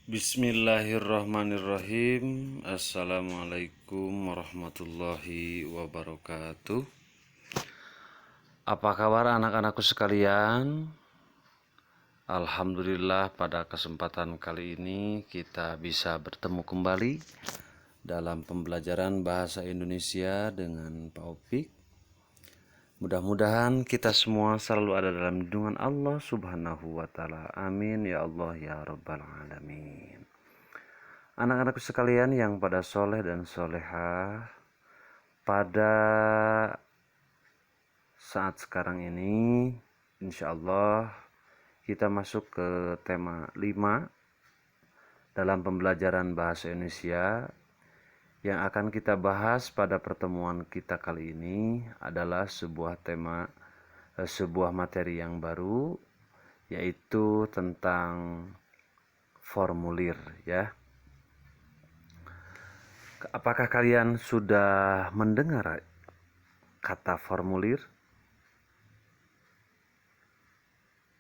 Bismillahirrahmanirrahim. Assalamualaikum warahmatullahi wabarakatuh. Apa kabar anak-anakku sekalian? Alhamdulillah pada kesempatan kali ini kita bisa bertemu kembali dalam pembelajaran bahasa Indonesia dengan Pak Opik. Mudah-mudahan kita semua selalu ada dalam lindungan Allah Subhanahu wa Ta'ala. Amin ya Allah ya Rabbal Alamin. Anak-anakku sekalian yang pada soleh dan solehah, pada saat sekarang ini insya Allah kita masuk ke tema 5 dalam pembelajaran bahasa Indonesia. Yang akan kita bahas pada pertemuan kita kali ini adalah sebuah materi yang baru, yaitu tentang formulir ya. Apakah kalian sudah mendengar kata formulir?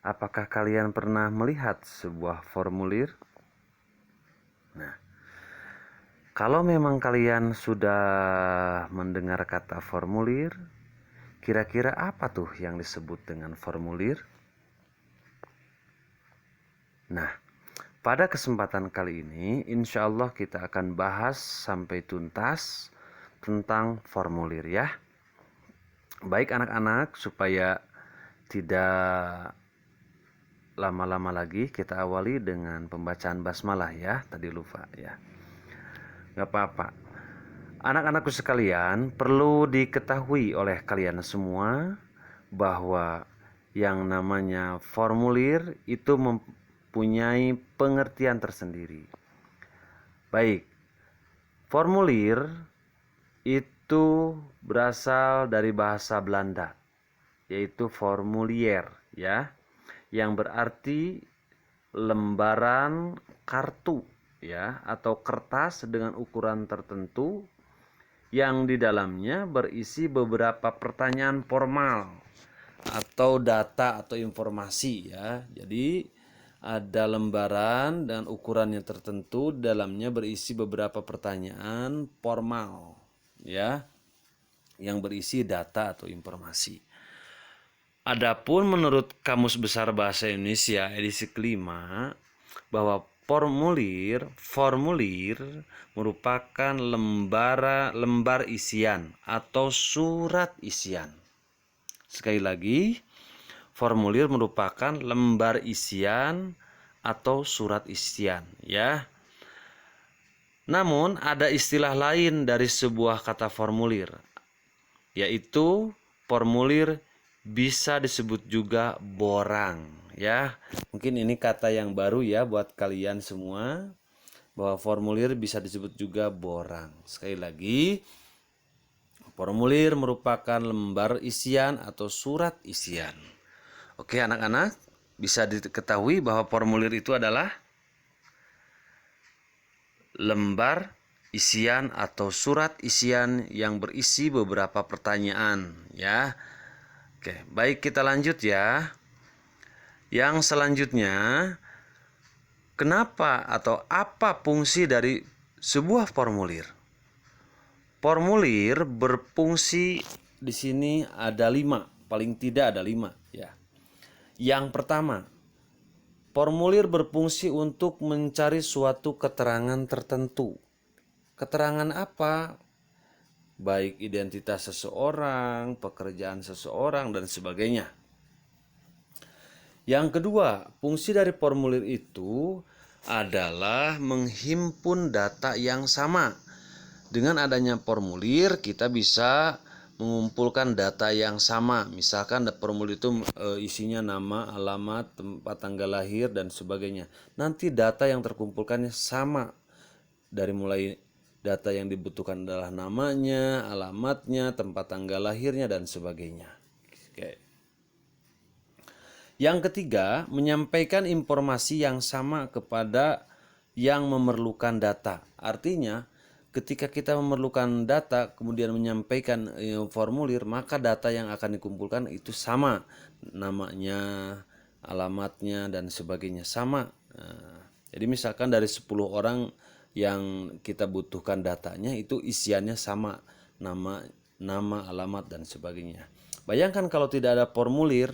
Apakah kalian pernah melihat sebuah formulir? Nah, kalau memang kalian sudah mendengar kata formulir, kira-kira apa tuh yang disebut dengan formulir? Nah, pada kesempatan kali ini, insya Allah kita akan bahas sampai tuntas tentang formulir ya. Baik anak-anak, supaya tidak lama-lama lagi, kita awali dengan pembacaan basmalah ya. Tadi lupa ya. Gak apa-apa. Anak-anakku sekalian, perlu diketahui oleh kalian semua bahwa yang namanya formulir itu mempunyai pengertian tersendiri. Baik, formulir itu berasal dari bahasa Belanda, yaitu formulier ya, yang berarti lembaran kartu ya, atau kertas dengan ukuran tertentu yang di dalamnya berisi beberapa pertanyaan formal atau data atau informasi ya. Jadi ada lembaran dan ukurannya tertentu, dalamnya berisi beberapa pertanyaan formal ya, yang berisi data atau informasi. Adapun menurut Kamus Besar Bahasa Indonesia edisi kelima, bahwa formulir merupakan lembar isian atau surat isian. Sekali lagi, formulir merupakan lembar isian atau surat isian ya. Namun ada istilah lain dari sebuah kata formulir, yaitu formulir bisa disebut juga borang ya. Mungkin ini kata yang baru ya buat kalian semua, bahwa formulir bisa disebut juga borang. Sekali lagi, formulir merupakan lembar isian atau surat isian. Oke anak-anak, bisa diketahui bahwa formulir itu adalah lembar isian atau surat isian yang berisi beberapa pertanyaan ya. Oke, baik kita lanjut ya. Yang selanjutnya, kenapa atau apa fungsi dari sebuah formulir? Formulir berfungsi di sini ada 5, paling tidak ada 5 ya. Yang pertama, formulir berfungsi untuk mencari suatu keterangan tertentu. Keterangan apa? Baik identitas seseorang, pekerjaan seseorang, dan sebagainya. Yang kedua, fungsi dari formulir itu adalah menghimpun data yang sama. Dengan adanya formulir, kita bisa mengumpulkan data yang sama. Misalkan formulir itu isinya nama, alamat, tempat tanggal lahir, dan sebagainya. Nanti data yang terkumpulkannya sama. Dari mulai data yang dibutuhkan adalah namanya, alamatnya, tempat tanggal lahirnya, dan sebagainya. Oke. Yang ketiga, menyampaikan informasi yang sama kepada yang memerlukan data. Artinya, ketika kita memerlukan data kemudian menyampaikan formulir, maka data yang akan dikumpulkan itu sama, namanya, alamatnya, dan sebagainya sama. Jadi misalkan dari 10 orang yang kita butuhkan datanya itu isiannya sama, nama, alamat dan sebagainya. Bayangkan kalau tidak ada formulir,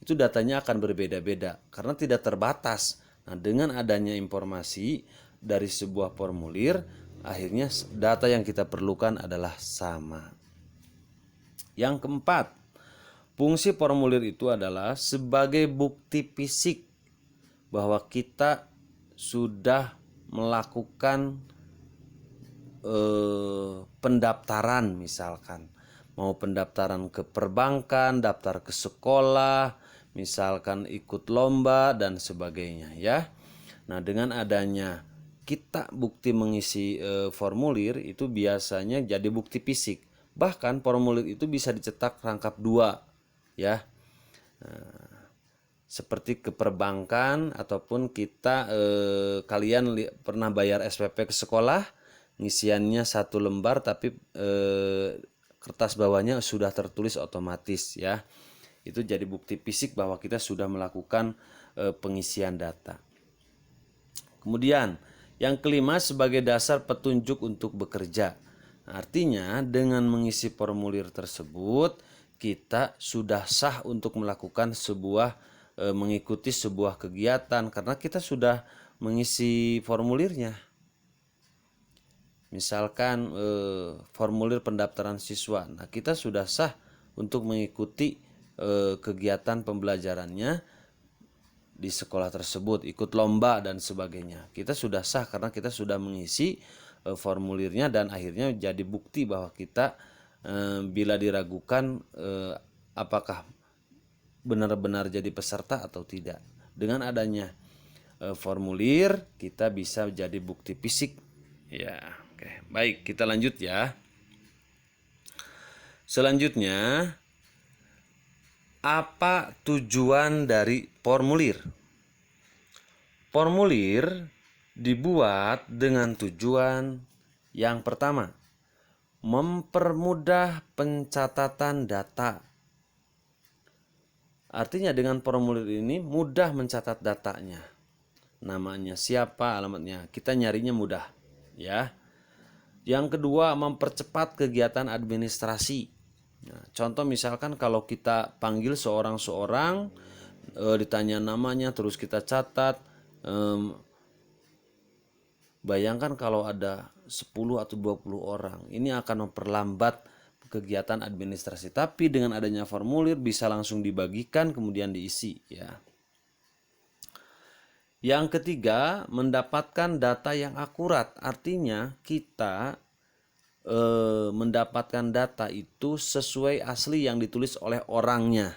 itu datanya akan berbeda-beda karena tidak terbatas. Nah, dengan adanya informasi dari sebuah formulir, akhirnya data yang kita perlukan adalah sama. Yang keempat, fungsi formulir itu adalah sebagai bukti fisik bahwa kita sudah melakukan pendaftaran, misalkan mau pendaftaran ke perbankan, daftar ke sekolah, misalkan ikut lomba dan sebagainya ya. Nah, dengan adanya kita bukti mengisi formulir itu biasanya jadi bukti fisik. Bahkan formulir itu bisa dicetak rangkap 2 ya. Seperti ke perbankan ataupun kita kalian pernah bayar SPP ke sekolah, ngisiannya 1 lembar tapi kertas bawahnya sudah tertulis otomatis ya. Itu jadi bukti fisik bahwa kita sudah melakukan pengisian data. Kemudian yang kelima, sebagai dasar petunjuk untuk bekerja. Artinya dengan mengisi formulir tersebut kita sudah sah untuk melakukan mengikuti sebuah kegiatan karena kita sudah mengisi formulirnya. Misalkan formulir pendaftaran siswa. Nah, kita sudah sah untuk mengikuti kegiatan pembelajarannya di sekolah tersebut, ikut lomba dan sebagainya. Kita sudah sah karena kita sudah mengisi formulirnya dan akhirnya jadi bukti bahwa kita bila diragukan apakah benar-benar jadi peserta atau tidak. Dengan adanya formulir kita bisa jadi bukti fisik. Ya, oke. Baik, kita lanjut ya. Selanjutnya, apa tujuan dari formulir? Formulir dibuat dengan tujuan yang pertama, mempermudah pencatatan data. Artinya dengan formulir ini mudah mencatat datanya. Namanya siapa, alamatnya, kita nyarinya mudah ya. Yang kedua, mempercepat kegiatan administrasi. Nah, contoh misalkan kalau kita panggil seorang ditanya namanya terus kita catat, bayangkan kalau ada 10 atau 20 orang, ini akan memperlambat kegiatan administrasi. Tapi dengan adanya formulir bisa langsung dibagikan kemudian diisi ya. Yang ketiga, mendapatkan data yang akurat. Artinya kita mendapatkan data itu sesuai asli yang ditulis oleh orangnya.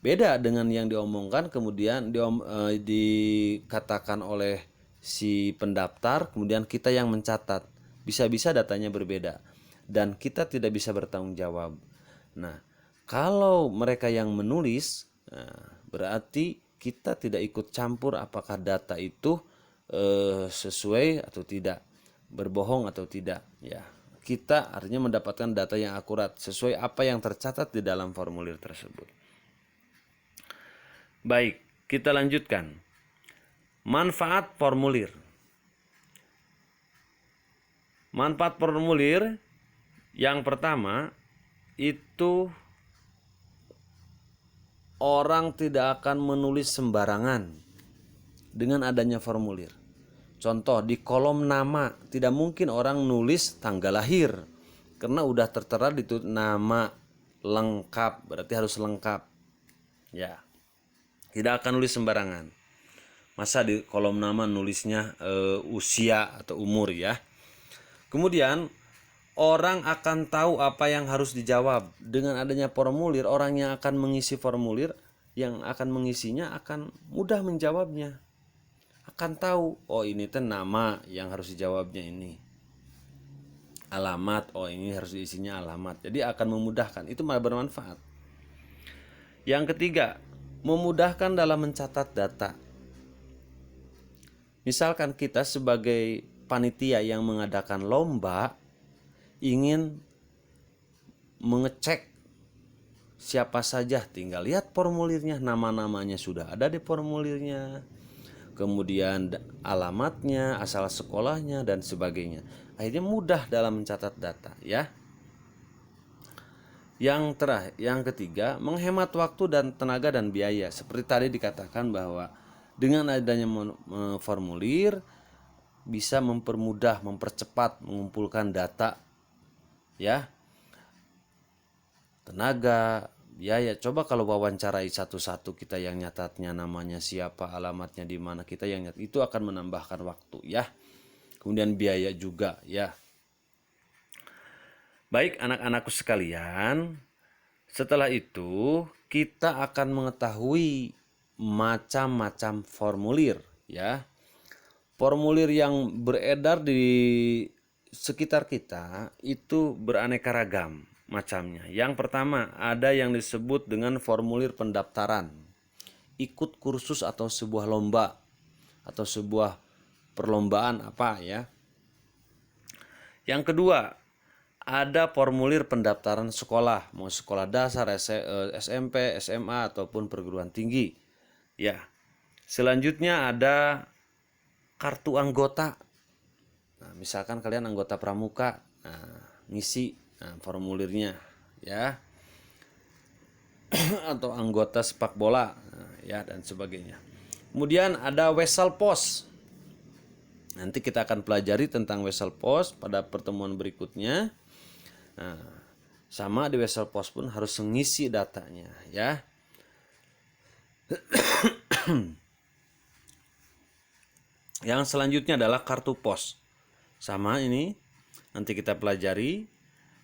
Beda dengan yang diomongkan kemudian dikatakan oleh si pendaftar, kemudian kita yang mencatat. Bisa-bisa datanya berbeda dan kita tidak bisa bertanggung jawab. Nah, kalau mereka yang menulis, berarti kita tidak ikut campur apakah data itu sesuai atau tidak, berbohong atau tidak ya. Kita artinya mendapatkan data yang akurat sesuai apa yang tercatat di dalam formulir tersebut. Baik, kita lanjutkan. Manfaat formulir. Manfaat formulir yang pertama itu orang tidak akan menulis sembarangan dengan adanya formulir. Contoh, di kolom nama tidak mungkin orang nulis tanggal lahir karena udah tertera itu nama lengkap, berarti harus lengkap. Ya. Tidak akan nulis sembarangan. Masa di kolom nama nulisnya usia atau umur ya. Kemudian orang akan tahu apa yang harus dijawab. Dengan adanya formulir, orang yang akan mengisi formulir yang akan mengisinya akan mudah menjawabnya. Akan tahu, oh ini tuh nama yang harus dijawabnya ini. Alamat, oh ini harus diisinya alamat. Jadi akan memudahkan, itu malah bermanfaat. Yang ketiga, memudahkan dalam mencatat data. Misalkan kita sebagai panitia yang mengadakan lomba ingin mengecek siapa saja, tinggal lihat formulirnya, nama-namanya sudah ada di formulirnya. kemudian alamatnya, asal sekolahnya, dan sebagainya. Akhirnya mudah dalam mencatat data, ya. Yang ketiga, menghemat waktu dan tenaga dan biaya. Seperti tadi dikatakan bahwa dengan adanya formulir bisa mempermudah, mempercepat mengumpulkan data, ya. Tenaga, biaya. Coba kalau wawancarai satu-satu, kita yang nyatatnya namanya siapa, alamatnya di mana, kita yang nyatat, itu akan menambahkan waktu, ya. Kemudian biaya juga, ya. Baik anak-anakku sekalian, setelah itu kita akan mengetahui macam-macam formulir, ya. Formulir yang beredar di sekitar kita itu beraneka ragam macamnya. Yang pertama, ada yang disebut dengan formulir pendaftaran. Ikut kursus atau sebuah lomba atau sebuah perlombaan apa, ya. Yang kedua, ada formulir pendaftaran sekolah, mau sekolah dasar, SMP, SMA ataupun perguruan tinggi. Ya. Selanjutnya ada kartu anggota. Nah, misalkan kalian anggota pramuka, ngisi formulirnya, ya. Atau anggota sepak bola, ya, dan sebagainya. Kemudian ada wesel pos. Nanti kita akan pelajari tentang wesel pos pada pertemuan berikutnya. Nah, sama di wesel pos pun harus mengisi datanya, ya. Yang selanjutnya adalah kartu pos. Sama ini nanti kita pelajari.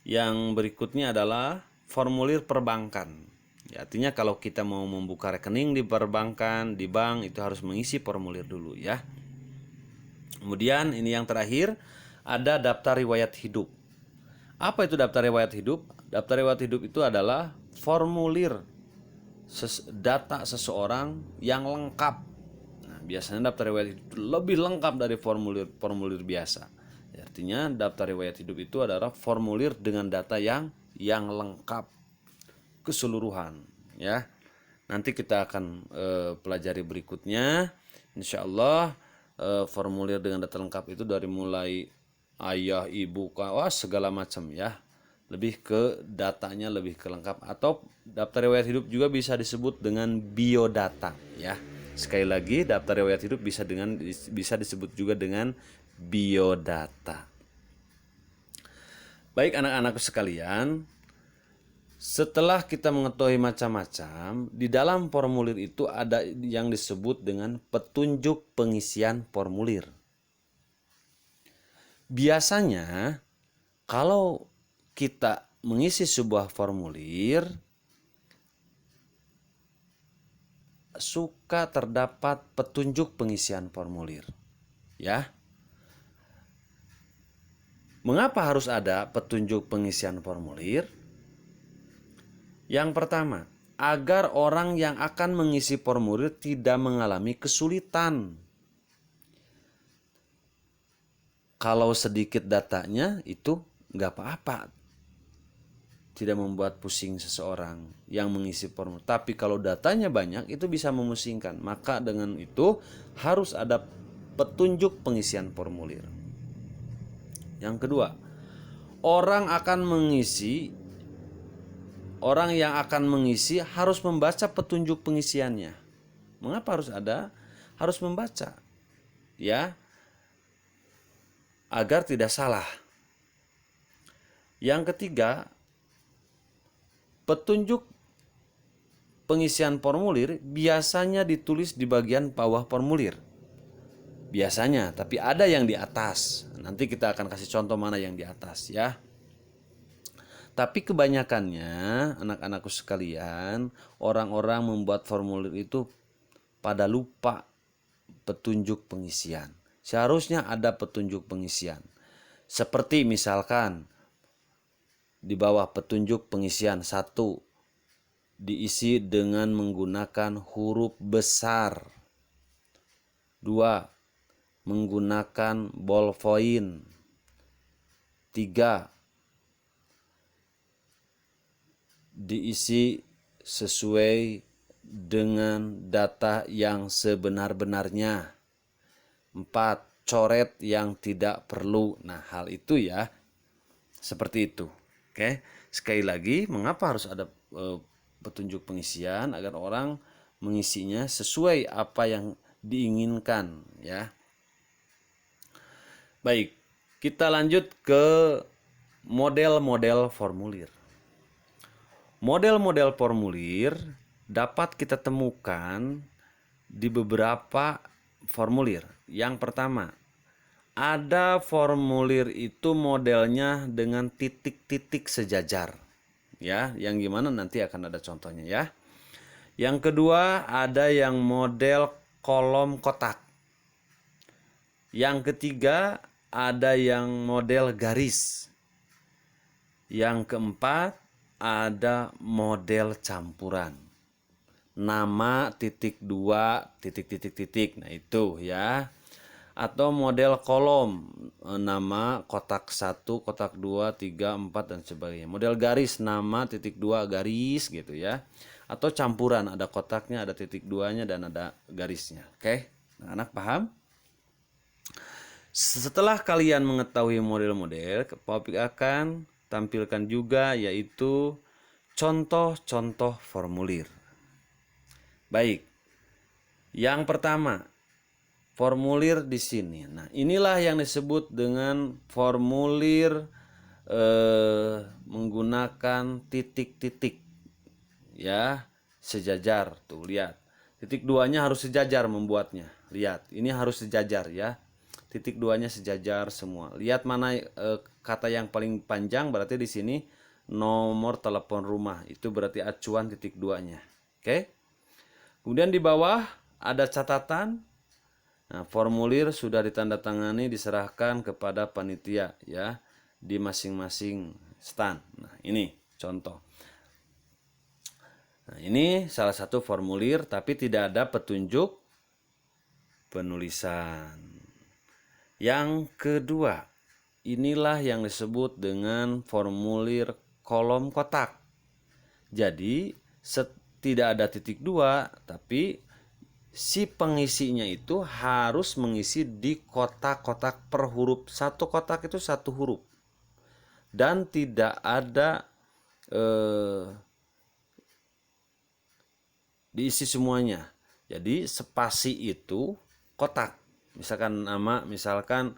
Yang berikutnya adalah formulir perbankan. Ya, artinya kalau kita mau membuka rekening di perbankan, di bank, itu harus mengisi formulir dulu, ya. Kemudian ini yang terakhir, ada daftar riwayat hidup. Apa itu daftar riwayat hidup? Daftar riwayat hidup itu adalah formulir data seseorang yang lengkap. Nah, biasanya daftar riwayat hidup lebih lengkap dari formulir biasa. Artinya daftar riwayat hidup itu adalah formulir dengan data yang lengkap keseluruhan, ya. Nanti kita akan pelajari berikutnya. Insya Allah formulir dengan data lengkap itu dari mulai ayah, ibu, segala macam, ya. Lebih ke datanya lebih ke lengkap, atau daftar riwayat hidup juga bisa disebut dengan biodata, ya. Sekali lagi, daftar riwayat hidup bisa disebut juga dengan biodata. Baik anak-anakku sekalian, setelah kita mengetahui macam-macam, di dalam formulir itu ada yang disebut dengan petunjuk pengisian formulir. Biasanya kalau kita mengisi sebuah formulir, suka terdapat petunjuk pengisian formulir, ya. Mengapa harus ada petunjuk pengisian formulir? Yang pertama, agar orang yang akan mengisi formulir tidak mengalami kesulitan. Kalau sedikit datanya itu nggak apa-apa, tidak membuat pusing seseorang yang mengisi formulir. Tapi kalau datanya banyak itu bisa memusingkan. Maka dengan itu harus ada petunjuk pengisian formulir. Yang kedua, orang yang akan mengisi harus membaca petunjuk pengisiannya. Mengapa harus membaca? Ya, agar tidak salah. Yang ketiga, petunjuk pengisian formulir biasanya ditulis di bagian bawah formulir. Biasanya, tapi ada yang di atas. Nanti kita akan kasih contoh mana yang di atas, ya. Tapi kebanyakannya anak-anakku sekalian, orang-orang membuat formulir itu pada lupa petunjuk pengisian. Seharusnya ada petunjuk pengisian. Seperti misalkan di bawah petunjuk pengisian 1 diisi dengan menggunakan huruf besar. 2 menggunakan ballpoint. 3 diisi sesuai dengan data yang sebenar-benarnya. 4. Coret yang tidak perlu. Nah, hal itu ya seperti itu. Oke. Sekali lagi, mengapa harus ada petunjuk pengisian? Agar orang mengisinya sesuai apa yang diinginkan ya. Baik, kita lanjut ke model-model formulir. Model-model formulir dapat kita temukan di beberapa formulir. Yang pertama, ada formulir itu modelnya dengan titik-titik sejajar. Ya, yang gimana nanti akan ada contohnya ya. Yang kedua, ada yang model kolom kotak. Yang ketiga, ada yang model garis. Yang keempat, ada model campuran. Nama titik 2 titik. Nah, itu ya. Atau model kolom, nama kotak 1, kotak 2, 3, 4 dan sebagainya. Model garis, nama titik 2 garis gitu ya. Atau campuran, ada kotaknya, ada titik 2-nya dan ada garisnya. Oke? Anak paham? Setelah kalian mengetahui model-model, Popik akan tampilkan juga yaitu contoh-contoh formulir. Baik. Yang pertama, formulir di sini. Nah, inilah yang disebut dengan formulir menggunakan titik-titik. Ya, sejajar. Tuh, lihat. Titik 2-nya harus sejajar membuatnya. Lihat, ini harus sejajar ya. Titik 2-nya sejajar semua. Lihat mana kata yang paling panjang, berarti di sini nomor telepon rumah. Itu berarti acuan titik 2-nya. Oke. Kemudian di bawah ada catatan. Nah, formulir sudah ditandatangani diserahkan kepada panitia ya di masing-masing stand. Nah, ini contoh. Nah, ini salah satu formulir tapi tidak ada petunjuk penulisan. Yang kedua, inilah yang disebut dengan formulir kolom kotak. Jadi, tidak ada titik 2, tapi si pengisinya itu harus mengisi di kotak-kotak per huruf. Satu kotak itu satu huruf. Dan tidak ada diisi semuanya. Jadi spasi itu kotak. Misalkan nama, misalkan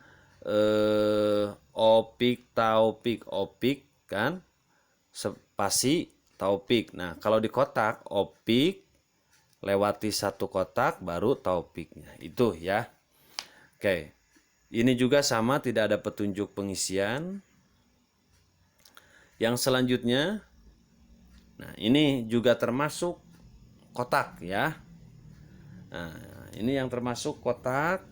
Opik, Taufik, Opik kan, spasi Taufik. Nah, kalau di kotak Opik lewati satu kotak baru Taufiknya. Itu ya. Oke. Ini juga sama, tidak ada petunjuk pengisian. Yang selanjutnya, nah ini juga termasuk kotak ya. Nah, ini yang termasuk kotak.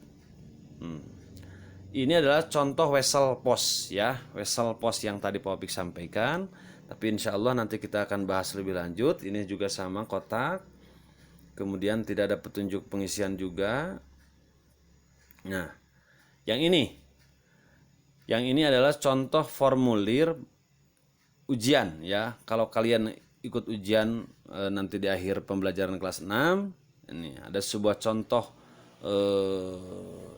Ini adalah contoh wesel pos ya, wesel pos yang tadi Pak Opik sampaikan. Tapi insya Allah nanti kita akan bahas lebih lanjut. Ini juga sama kotak. Kemudian tidak ada petunjuk pengisian juga. Nah, yang ini adalah contoh formulir ujian ya. Kalau kalian ikut ujian nanti di akhir pembelajaran kelas 6, ini ada sebuah contoh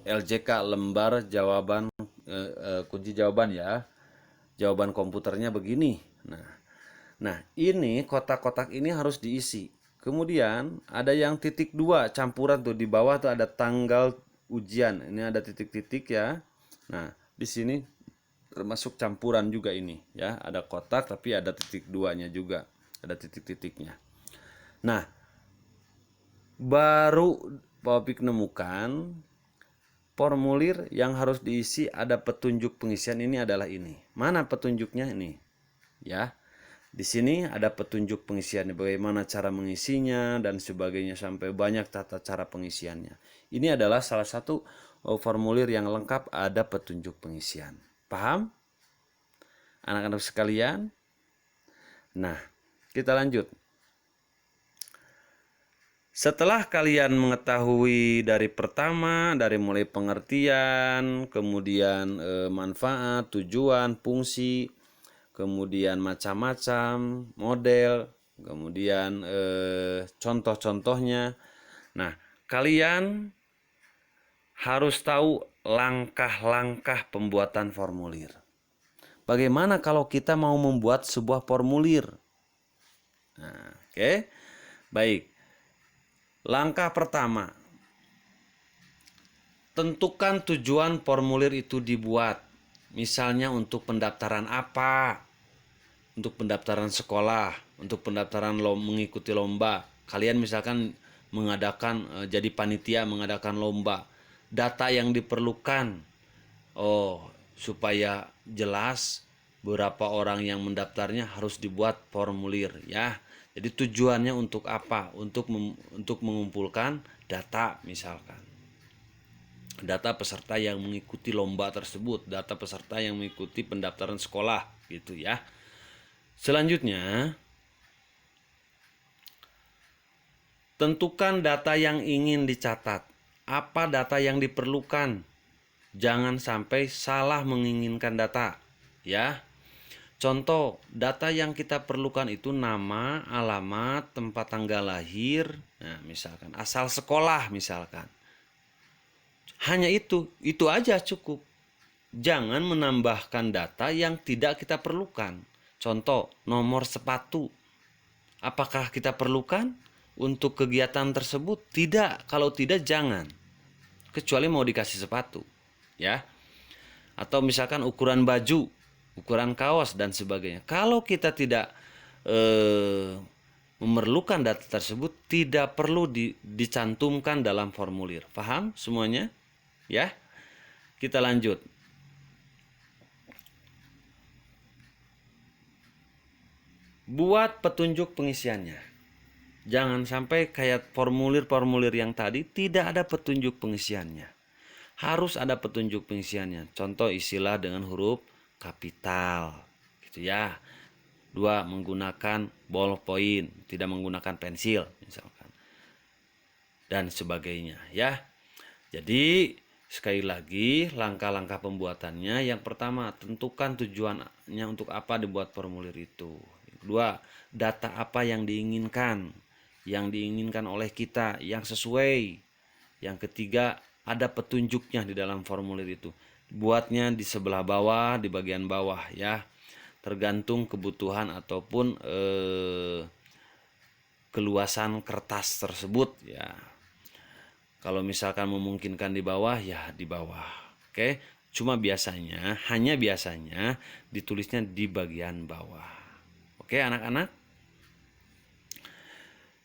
LJK lembar jawaban kunci jawaban ya. Jawaban komputernya begini. Nah, ini kotak-kotak ini harus diisi. Kemudian ada yang titik 2 campuran tuh, di bawah tuh ada tanggal ujian. Ini ada titik-titik ya. Nah, di sini termasuk campuran juga ini ya. Ada kotak tapi ada titik 2-nya juga. Ada titik-titiknya. Nah, baru Pak Opik menemukan formulir yang harus diisi ada petunjuk pengisian. Ini adalah ini. Mana petunjuknya ini? Ya. Di sini ada petunjuk pengisiannya, bagaimana cara mengisinya dan sebagainya, sampai banyak tata cara pengisiannya. Ini adalah salah satu formulir yang lengkap, ada petunjuk pengisian. Paham? Anak-anak sekalian? Nah, kita lanjut. Setelah kalian mengetahui dari pertama, dari mulai pengertian, kemudian manfaat, tujuan, fungsi, kemudian macam-macam model, kemudian contoh-contohnya. Nah, kalian harus tahu langkah-langkah pembuatan formulir. Bagaimana kalau kita mau membuat sebuah formulir? Nah, oke. Baik. Langkah pertama, tentukan tujuan formulir itu dibuat. Misalnya untuk pendaftaran apa? Untuk pendaftaran sekolah, untuk pendaftaran mengikuti lomba. Kalian misalkan mengadakan jadi panitia mengadakan lomba. Data yang diperlukan. Oh, supaya jelas berapa orang yang mendaftarnya harus dibuat formulir ya. Jadi tujuannya untuk apa? Untuk mengumpulkan data misalkan. Data peserta yang mengikuti lomba tersebut, data peserta yang mengikuti pendaftaran sekolah gitu ya. Selanjutnya, tentukan data yang ingin dicatat. Apa data yang diperlukan? Jangan sampai salah menginginkan data, ya. Contoh, data yang kita perlukan itu nama, alamat, tempat tanggal lahir, nah misalkan asal sekolah misalkan. Hanya itu aja cukup. Jangan menambahkan data yang tidak kita perlukan. Contoh, nomor sepatu. Apakah kita perlukan untuk kegiatan tersebut? Tidak. Kalau tidak jangan. Kecuali mau dikasih sepatu, ya. Atau misalkan ukuran baju, ukuran kaos dan sebagainya. Kalau kita tidak memerlukan data tersebut, tidak perlu dicantumkan dalam formulir. Paham semuanya? Ya. Kita lanjut. Buat petunjuk pengisiannya. Jangan sampai kayak formulir-formulir yang tadi tidak ada petunjuk pengisiannya. Harus ada petunjuk pengisiannya. Contoh, isilah dengan huruf kapital, gitu ya. 2. Menggunakan ballpoint, tidak menggunakan pensil misalkan. Dan sebagainya ya. Jadi sekali lagi langkah-langkah pembuatannya, yang pertama tentukan tujuannya untuk apa dibuat formulir itu. Kedua, data apa yang diinginkan oleh kita yang sesuai. Yang ketiga, ada petunjuknya di dalam formulir itu. Buatnya di sebelah bawah, di bagian bawah ya. Tergantung kebutuhan ataupun keluasan kertas tersebut ya. Kalau misalkan memungkinkan di bawah ya di bawah. Oke, cuma hanya biasanya ditulisnya di bagian bawah. Oke, anak-anak.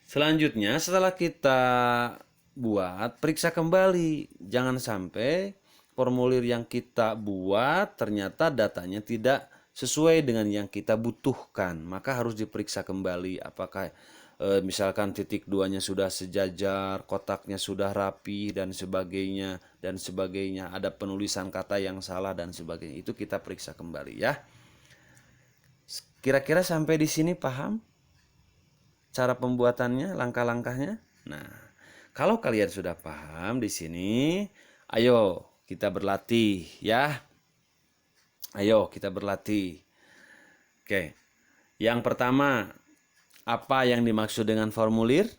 Selanjutnya setelah kita buat, periksa kembali. Jangan sampai formulir yang kita buat ternyata datanya tidak sesuai dengan yang kita butuhkan. Maka harus diperiksa kembali apakah misalkan titik 2-nya sudah sejajar, kotaknya sudah rapi dan sebagainya, ada penulisan kata yang salah dan sebagainya. Itu kita periksa kembali ya. Kira-kira sampai di sini paham cara pembuatannya, langkah-langkahnya? Nah, kalau kalian sudah paham di sini, ayo kita berlatih ya. Ayo kita berlatih. Oke. Yang pertama, apa yang dimaksud dengan formulir?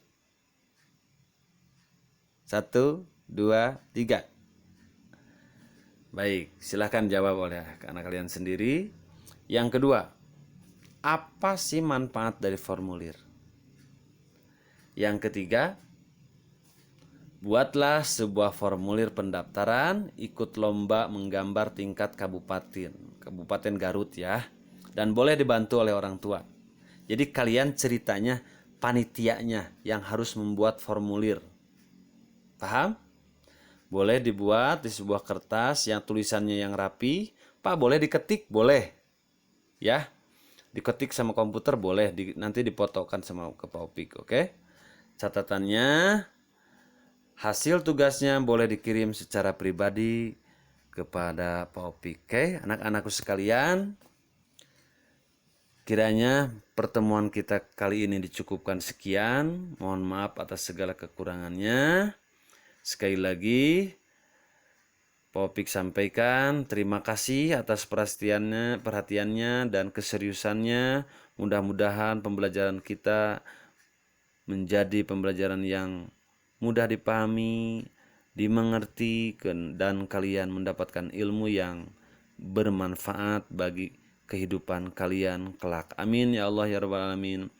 1, 2, 3. Baik, silahkan jawab oleh anak kalian sendiri. Yang kedua, apa sih manfaat dari formulir? Yang ketiga, buatlah sebuah formulir pendaftaran, ikut lomba menggambar tingkat Kabupaten Garut ya. Dan boleh dibantu oleh orang tua. Jadi kalian ceritanya panitianya yang harus membuat formulir. Paham? Boleh dibuat di sebuah kertas yang tulisannya yang rapi. Pak, boleh diketik? Boleh. Ya. Diketik sama komputer boleh, nanti dipotokkan sama ke Pak Opik, oke? Catatannya, hasil tugasnya boleh dikirim secara pribadi kepada Pak Opik. Oke, anak-anakku sekalian. Kiranya pertemuan kita kali ini dicukupkan sekian. Mohon maaf atas segala kekurangannya. Sekali lagi, Pak Opik sampaikan terima kasih atas perhatiannya dan keseriusannya. Mudah-mudahan pembelajaran kita menjadi pembelajaran yang mudah dipahami dimengerti dan kalian mendapatkan ilmu yang bermanfaat bagi kehidupan kalian kelak. Amin ya Allah ya rabbal alamin.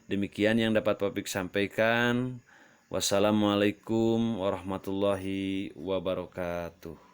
Demikian yang dapat Popik sampaikan. Wassalamualaikum warahmatullahi wabarakatuh.